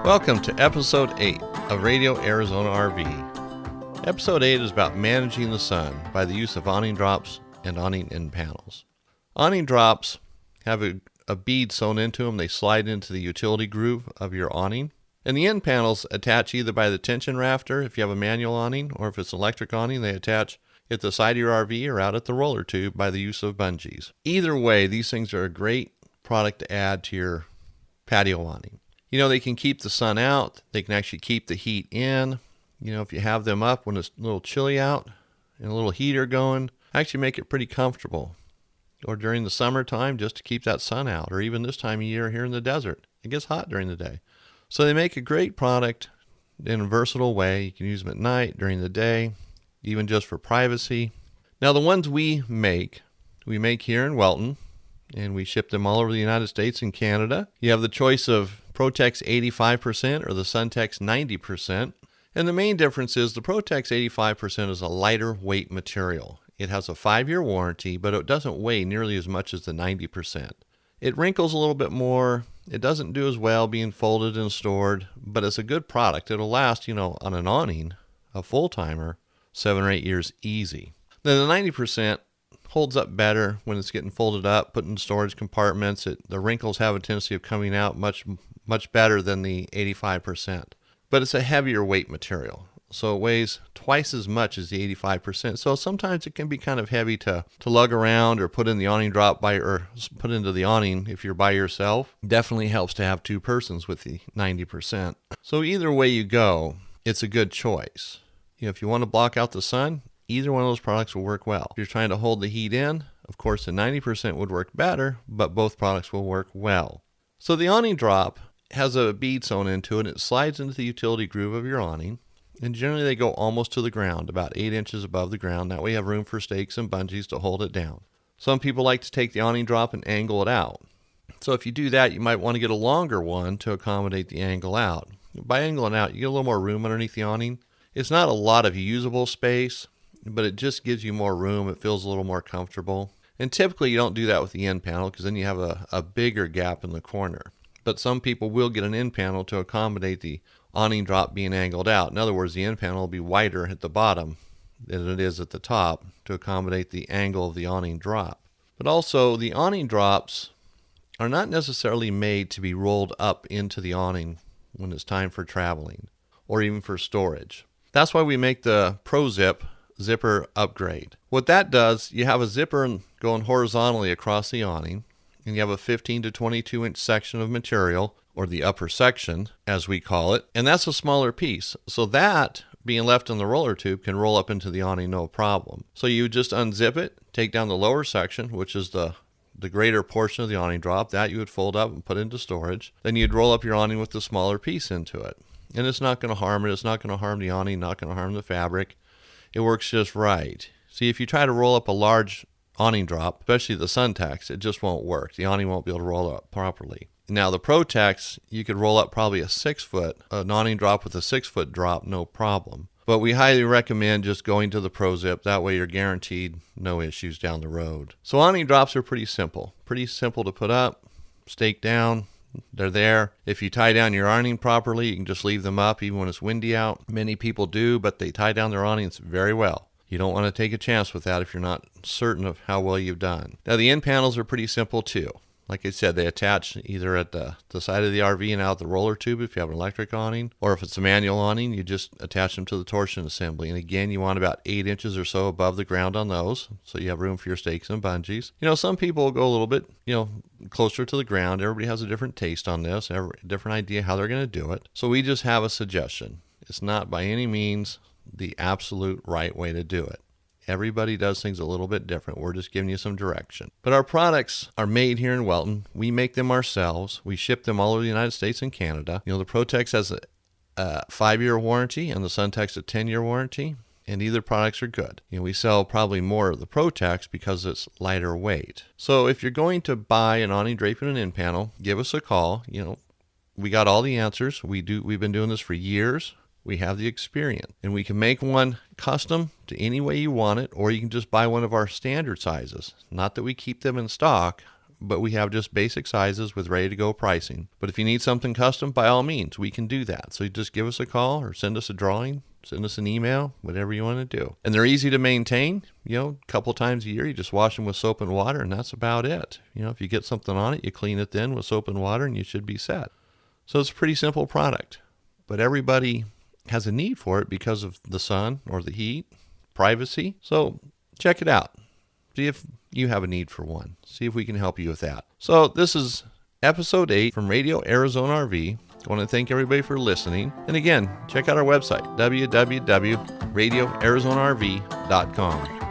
Welcome to Episode 8 of Radio Arizona RV. Episode 8 is about managing the sun by the use of awning drops and awning end panels. Awning drops have a bead sewn into them. They slide into the utility groove of your awning. And the end panels attach either by the tension rafter if you have a manual awning, or if it's an electric awning, they attach at the side of your RV or out at the roller tube by the use of bungees. Either way, these things are a great product to add to your patio awning. You know, they can keep the sun out. They can actually keep the heat in. You know, if you have them up when it's a little chilly out and a little heater going, actually make it pretty comfortable. Or during the summertime, just to keep that sun out. Or even this time of year here in the desert. It gets hot during the day. So they make a great product in a versatile way. You can use them at night, during the day, even just for privacy. Now the ones we make here in Welton, and we ship them all over the United States and Canada. You have the choice of Protex 85% or the Suntex 90%. And the main difference is the Protex 85% is a lighter weight material. It has a 5-year warranty, but it doesn't weigh nearly as much as the 90%. It wrinkles a little bit more. It doesn't do as well being folded and stored, but it's a good product. It'll last, on an awning, a full-timer, 7 or 8 years easy. Then the 90% holds up better when it's getting folded up, put in storage compartments. The wrinkles have a tendency of coming out much better than the 85%. But it's a heavier weight material, so it weighs twice as much as the 85%. So sometimes it can be kind of heavy to lug around or put in the awning drop or put into the awning if you're by yourself. Definitely helps to have 2 persons with the 90%. So either way you go, it's a good choice. If you want to block out the sun, either one of those products will work well. If you're trying to hold the heat in, of course the 90% would work better, but both products will work well. So the awning drop has a bead sewn into it. It slides into the utility groove of your awning, and generally they go almost to the ground, about 8 inches above the ground. That way you have room for stakes and bungees to hold it down. Some people like to take the awning drop and angle it out. So if you do that, you might want to get a longer one to accommodate the angle out. By angling out, you get a little more room underneath the awning. It's not a lot of usable space, but it just gives you more room. It feels a little more comfortable. And typically you don't do that with the end panel because then you have a bigger gap in the corner. But some people will get an end panel to accommodate the awning drop being angled out. In other words, the end panel will be wider at the bottom than it is at the top to accommodate the angle of the awning drop. But also, the awning drops are not necessarily made to be rolled up into the awning when it's time for traveling or even for storage. That's why we make the ProZip zipper upgrade. What that does, you have a zipper going horizontally across the awning, and you have a 15 to 22 inch section of material, or the upper section as we call it, and that's a smaller piece. So that, being left in the roller tube, can roll up into the awning no problem. So you just unzip it, take down the lower section, which is the greater portion of the awning drop. That you would fold up and put into storage. Then you'd roll up your awning with the smaller piece into it. And it's not going to harm it. It's not going to harm the awning, not going to harm the fabric. It works just right. See, if you try to roll up a large awning drop, especially the Suntex, it just won't work. The awning won't be able to roll up properly. Now the Protex, you could roll up probably an awning drop with a 6-foot drop, no problem. But we highly recommend just going to the ProZip. That way you're guaranteed no issues down the road. So awning drops are pretty simple to put up, stake down. They're there. If you tie down your awning properly, you can just leave them up even when it's windy out. Many people do, but they tie down their awnings very well. You don't want to take a chance with that if you're not certain of how well you've done. Now the end panels are pretty simple too. Like I said, they attach either at the side of the RV and out the roller tube if you have an electric awning, or if it's a manual awning, you just attach them to the torsion assembly. And again, you want about 8 inches or so above the ground on those, so you have room for your stakes and bungees. Some people will go a little bit, closer to the ground. Everybody has a different taste on this, a different idea how they're going to do it. So we just have a suggestion. It's not by any means the absolute right way to do it. Everybody does things a little bit different. We're just giving you some direction. But our products are made here in Welton. We make them ourselves. We ship them all over the United States and Canada. The Protex has a 5-year warranty and the Suntex a 10-year warranty, and either products are good. We sell probably more of the Protex because it's lighter weight. So if you're going to buy an awning drape and an end panel, give us a call. We got all the answers. We've been doing this for years. We have the experience, and we can make one custom to any way you want it, or you can just buy one of our standard sizes. Not that we keep them in stock, but we have just basic sizes with ready-to-go pricing. But if you need something custom, by all means, we can do that. So you just give us a call or send us a drawing, send us an email, whatever you want to do. And they're easy to maintain. A couple times a year, you just wash them with soap and water, and that's about it. If you get something on it, you clean it then with soap and water, and you should be set. So it's a pretty simple product. But everybody has a need for it because of the sun or the heat, privacy. So check it out. See if you have a need for one. See if we can help you with that. So this is episode 8 from Radio Arizona RV. I want to thank everybody for listening. And again, check out our website, www.radioarizonarv.com.